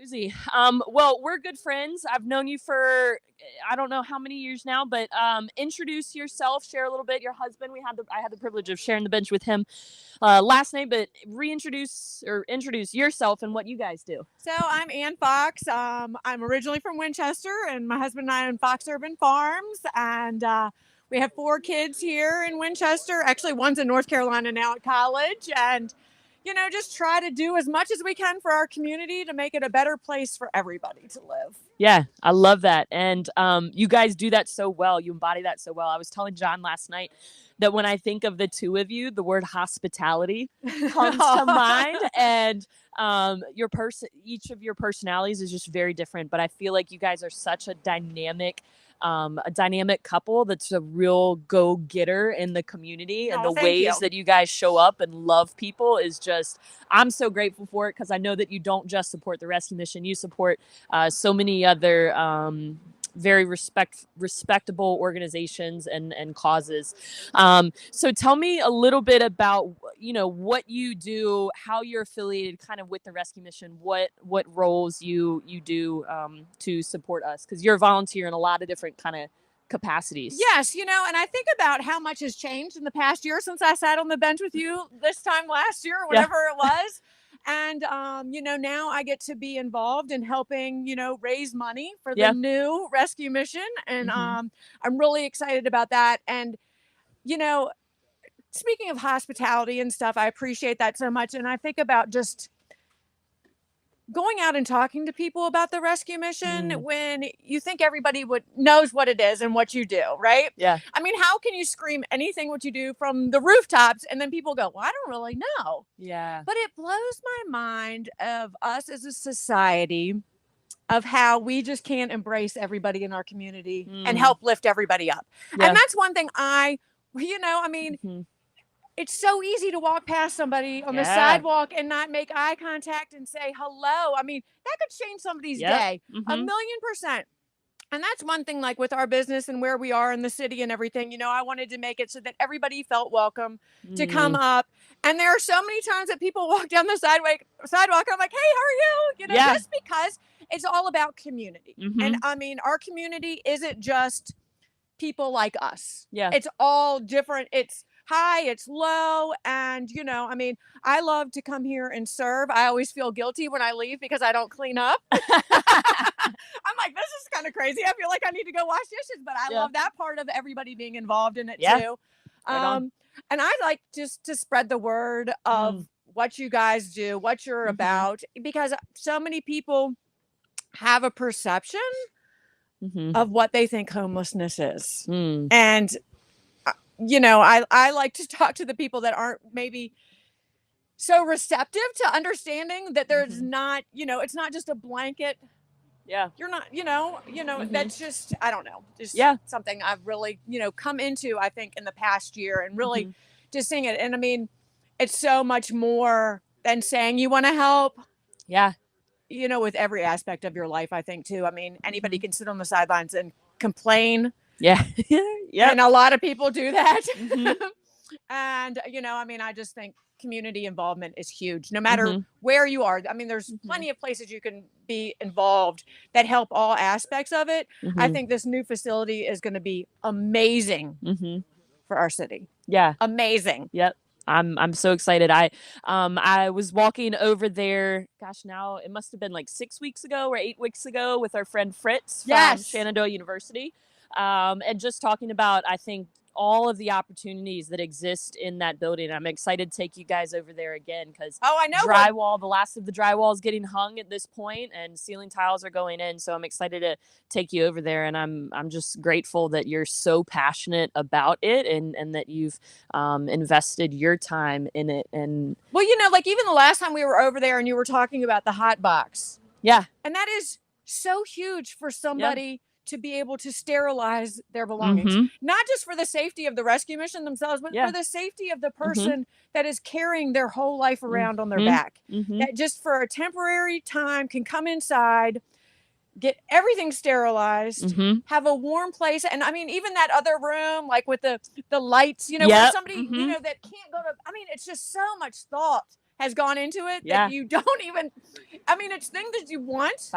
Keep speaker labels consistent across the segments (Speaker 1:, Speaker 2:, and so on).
Speaker 1: Susie. Well, we're good friends. I've known you for I don't know how many years now, but introduce yourself, share a little bit. Your husband, I had the privilege of sharing the bench with him last night, but reintroduce or introduce yourself and what you guys do.
Speaker 2: So I'm Ann Fox. I'm originally from Winchester, and my husband and I own Fox Urban Farms, and we have 4 kids here in Winchester. Actually, one's in North Carolina now at college, and just try to do as much as we can for our community to make it a better place for everybody to live.
Speaker 1: Yeah, I love that. And you guys do that so well. You embody that so well. I was telling John last night that when I think of the two of you, the word hospitality comes to mind. And each of your personalities is just very different. But I feel like you guys are such a dynamic couple that's a real go-getter in the community, and the ways that you guys show up and love people is just, I'm so grateful for it, because I know that you don't just support the rescue mission, you support so many other very respectable organizations and causes. So tell me a little bit about what you do, how you're affiliated kind of with the rescue mission, what roles you do to support us, because you're a volunteer in a lot of different kind of capacities.
Speaker 2: Yes, and I think about how much has changed in the past year since I sat on the bench with you this time last year, or whatever it was. And, now I get to be involved in helping, raise money for the new rescue mission. And I'm really excited about that. And, speaking of hospitality and stuff, I appreciate that so much. And I think about just going out and talking to people about the rescue mission when you think everybody knows what it is and what you do, right?
Speaker 1: Yeah.
Speaker 2: I mean, how can you scream anything what you do from the rooftops and then people go, well, I don't really know.
Speaker 1: Yeah.
Speaker 2: But it blows my mind of us as a society of how we just can't embrace everybody in our community and help lift everybody up.
Speaker 1: Yeah.
Speaker 2: And that's one thing it's so easy to walk past somebody on the sidewalk and not make eye contact and say hello. I mean, that could change somebody's day 1,000,000%. And that's one thing, like with our business and where we are in the city and everything, I wanted to make it so that everybody felt welcome to come up. And there are so many times that people walk down the sidewalk. I'm like, hey, how are you? Just because it's all about community. And I mean, our community isn't just people like us.
Speaker 1: Yeah.
Speaker 2: It's all different. It's high, it's low. And, I love to come here and serve. I always feel guilty when I leave because I don't clean up. I'm like, this is kind of crazy. I feel like I need to go wash dishes, but I love that part of everybody being involved in it too. And I like just to spread the word of what you guys do, what you're about, because so many people have a perception of what they think homelessness is. And I like to talk to the people that aren't maybe so receptive to understing that there's not, it's not just a blanket.
Speaker 1: Yeah.
Speaker 2: You're not, that's just, I don't know. Just something I've really, come into, I think, in the past year, and really just seeing it. And I mean, it's so much more than saying you want to help.
Speaker 1: Yeah.
Speaker 2: With every aspect of your life, I think, too. I mean, anybody can sit on the sidelines and complain.
Speaker 1: Yeah.
Speaker 2: And a lot of people do that. And, I just think community involvement is huge, no matter where you are. I mean, there's plenty of places you can be involved that help all aspects of it. I think this new facility is going to be amazing for our city.
Speaker 1: Yeah.
Speaker 2: Amazing.
Speaker 1: Yep. I'm so excited. I was walking over there, gosh, now it must have been like 6 weeks ago or 8 weeks ago, with our friend Fritz from Shenandoah University. And just talking about, I think, all of the opportunities that exist in that building. I'm excited to take you guys over there again, because
Speaker 2: I know
Speaker 1: drywall, the last of the drywall is getting hung at this point, and ceiling tiles are going in. So I'm excited to take you over there, and I'm just grateful that you're so passionate about it, and that you've invested your time in it. And
Speaker 2: well, like even the last time we were over there and you were talking about the hot box.
Speaker 1: Yeah.
Speaker 2: And that is so huge for somebody to be able to sterilize their belongings, not just for the safety of the rescue mission themselves, but for the safety of the person that is carrying their whole life around on their back. That just for a temporary time can come inside, get everything sterilized, have a warm place. And I mean, even that other room, like with the lights, where somebody, that can't go to, I mean, it's just so much thought has gone into it
Speaker 1: Yeah.
Speaker 2: that you don't even, I mean, it's things that you want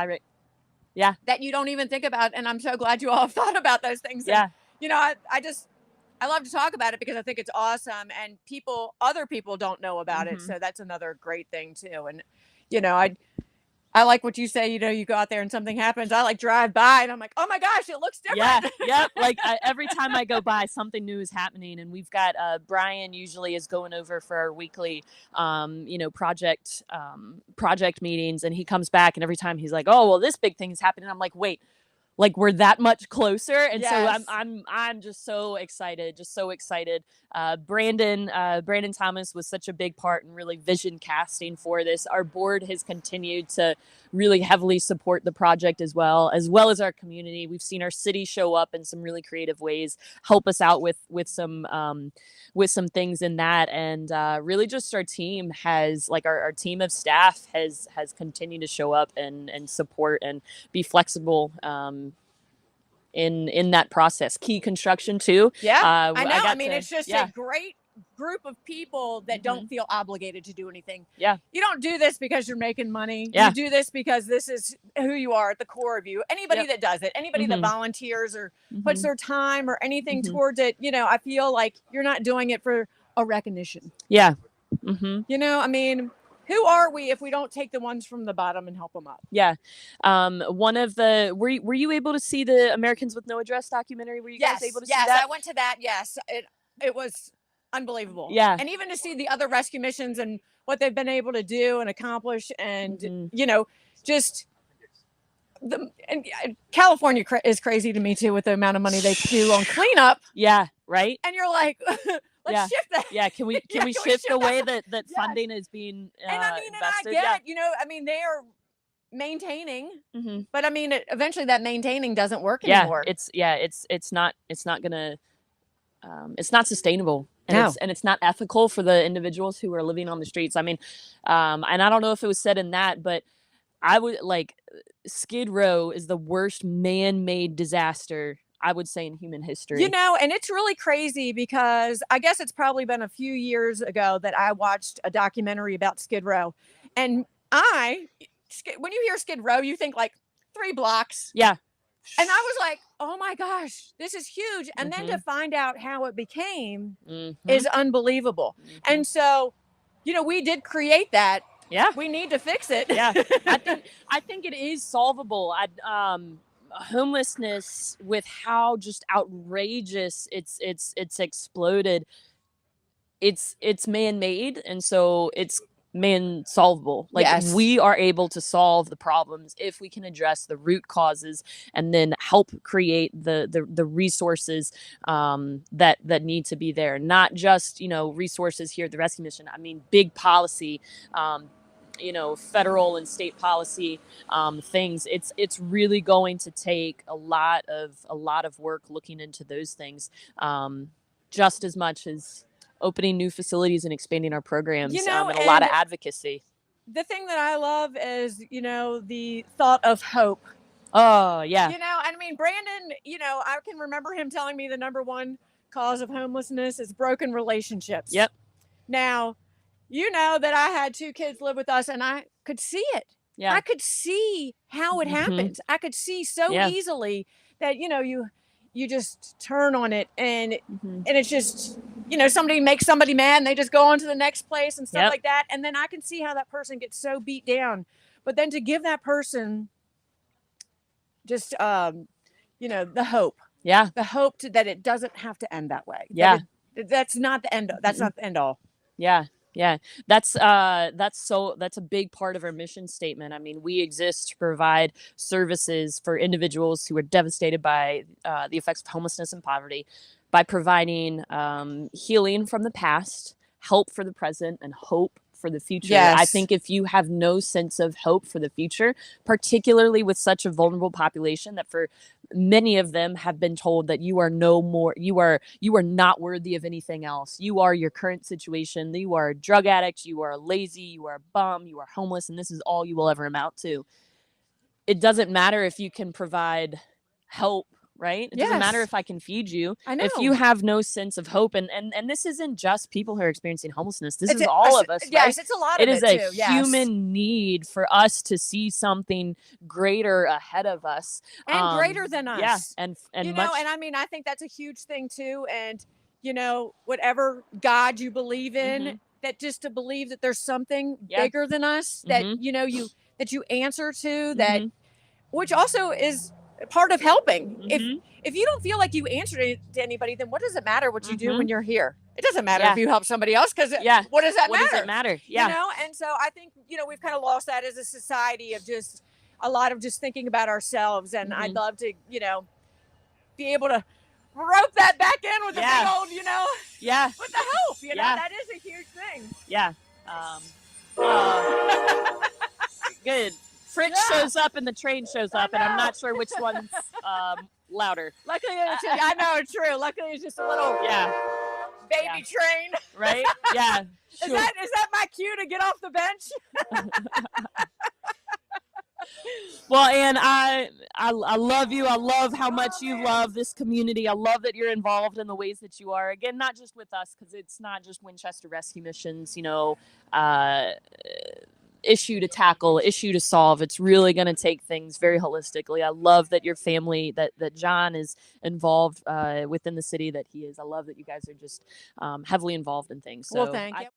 Speaker 1: Yeah.
Speaker 2: that you don't even think about. And I'm so glad you all have thought about those things. And,
Speaker 1: Yeah.
Speaker 2: I love to talk about it because I think it's awesome, and other people don't know about it.
Speaker 1: Mhm.
Speaker 2: So that's another great thing too. And, I like what you say, you go out there and something happens. I like drive by and I'm like, oh my gosh, it looks
Speaker 1: Yeah.
Speaker 2: different.
Speaker 1: Yep. Like every time I go by, something new is happening, and we've got Brian usually is going over for our weekly, project meetings, and he comes back, and every time he's like, oh well, this big thing is happening. I'm like, wait, like we're that much closer. And so
Speaker 2: Yes.
Speaker 1: I'm just so excited, Brandon Thomas was such a big part in really vision casting for this. Our board has continued to really heavily support the project as well as our community. We've seen our city show up in some really creative ways, help us out with some things in that. And really just our team has, like, our team of staff has continued to show up and support and be flexible in that process. Key Construction too.
Speaker 2: Yeah, I know. I mean, it's just
Speaker 1: yeah.
Speaker 2: a great group of people that don't feel obligated to do anything.
Speaker 1: Yeah.
Speaker 2: You don't do this because you're making money.
Speaker 1: Yeah.
Speaker 2: You do this because this is who you are at the core of you. Anybody that does it, anybody that volunteers or puts their time or anything towards it, I feel like you're not doing it for a recognition.
Speaker 1: Yeah.
Speaker 2: I mean, who are we if we don't take the ones from the bottom and help them up?
Speaker 1: Yeah. One of the were you able to see the Americans with No Address documentary? Were you guys able to see that?
Speaker 2: Yes, I went to that. Yes, it was unbelievable.
Speaker 1: Yeah.
Speaker 2: And even to see the other rescue missions and what they've been able to do and accomplish, and just California is crazy to me too, with the amount of money they do on cleanup.
Speaker 1: Yeah. Right.
Speaker 2: And you're like, let's shift that.
Speaker 1: Yeah. Can we shift the way that funding is being
Speaker 2: and I mean,
Speaker 1: invested?
Speaker 2: And I get it. I mean, they are maintaining, but I mean, eventually that maintaining doesn't work anymore.
Speaker 1: It's not gonna, it's not sustainable. And it's not ethical for the individuals who are living on the streets. I mean, and I don't know if it was said in that, but I would Skid Row is the worst man-made disaster, I would say, in human history.
Speaker 2: And it's really crazy because I guess it's probably been a few years ago that I watched a documentary about Skid Row. And when you hear Skid Row, you think like 3 blocks.
Speaker 1: Yeah.
Speaker 2: And I was like, oh my gosh, this is huge. And then to find out how it became is unbelievable. And so, we did create that.
Speaker 1: Yeah.
Speaker 2: We need to fix it.
Speaker 1: Yeah. I think it is solvable. Homelessness, with how just outrageous it's exploded, it's man-made, and so it's solvable. We are able to solve the problems if we can address the root causes and then help create the resources that need to be there. Not just resources here at the rescue mission. I mean, big policy, federal and state policy things. It's really going to take a lot of work looking into those things, just as much as opening new facilities and expanding our programs, and a lot of advocacy.
Speaker 2: The thing that I love is, the thought of hope.
Speaker 1: Oh, yeah.
Speaker 2: I mean, Brandon, I can remember him telling me the number one cause of homelessness is broken relationships.
Speaker 1: Yep.
Speaker 2: Now, that I had 2 kids live with us, and I could see it.
Speaker 1: Yeah.
Speaker 2: I could see how it happens. I could see so easily that, you just turn on it, and it's just, somebody makes somebody mad and they just go on to the next place and stuff like that. And then I can see how that person gets so beat down. But then to give that person just, the hope.
Speaker 1: Yeah.
Speaker 2: The hope that it doesn't have to end that way.
Speaker 1: Yeah.
Speaker 2: That's not the end. That's not the end all.
Speaker 1: Yeah. Yeah, that's a big part of our mission statement. I mean, we exist to provide services for individuals who are devastated by the effects of homelessness and poverty, by providing healing from the past, help for the present, and hope for the future.
Speaker 2: Yes.
Speaker 1: I think if you have no sense of hope for the future, particularly with such a vulnerable population that for many of them have been told that you are not worthy of anything else. You are your current situation. You are a drug addict. You are lazy. You are a bum. You are homeless. And this is all you will ever amount to. It doesn't matter if you can provide help right? It doesn't matter
Speaker 2: Yes.
Speaker 1: if I can feed you.
Speaker 2: I know.
Speaker 1: If you have no sense of hope, and this isn't just people who are experiencing homelessness. This
Speaker 2: It's
Speaker 1: is all of us, right?
Speaker 2: yes, it's a lot
Speaker 1: It
Speaker 2: of
Speaker 1: is
Speaker 2: it
Speaker 1: a
Speaker 2: too. Yes.
Speaker 1: human need for us to see something greater ahead of us.
Speaker 2: And greater than us.
Speaker 1: Yeah, and
Speaker 2: you
Speaker 1: much.
Speaker 2: know, and I mean, I think that's a huge thing too. And you know, whatever God you believe in, that just to believe that there's something bigger than us that you know that you answer to, that which also is part of helping. If you don't feel like you answer to anybody, then what does it matter what you do when you're here? It doesn't matter if you help somebody else, because what does that matter?
Speaker 1: What does it matter? Yeah.
Speaker 2: You know, and so I think, you know, we've kind of lost that as a society of just a lot of just thinking about ourselves. And I'd love to, you know, be able to rope that back in with a big old, you know, with the hope, you know, that is a huge thing.
Speaker 1: Yeah. Good. Fritz shows up and the train shows up, and I'm not sure which one's louder.
Speaker 2: Luckily, I know it's true. Luckily, it's just a little baby train.
Speaker 1: Right? Yeah.
Speaker 2: Sure. Is that my cue to get off the bench?
Speaker 1: Well, Ann, I love you. I love how much you love this community. I love that you're involved in the ways that you are. Again, not just with us, because it's not just Winchester Rescue Missions, you know, issue to tackle, issue to solve. It's really going to take things very holistically. I love that your family, that John is involved within the city that he is. I love that you guys are just heavily involved in things. So
Speaker 2: well, thank you.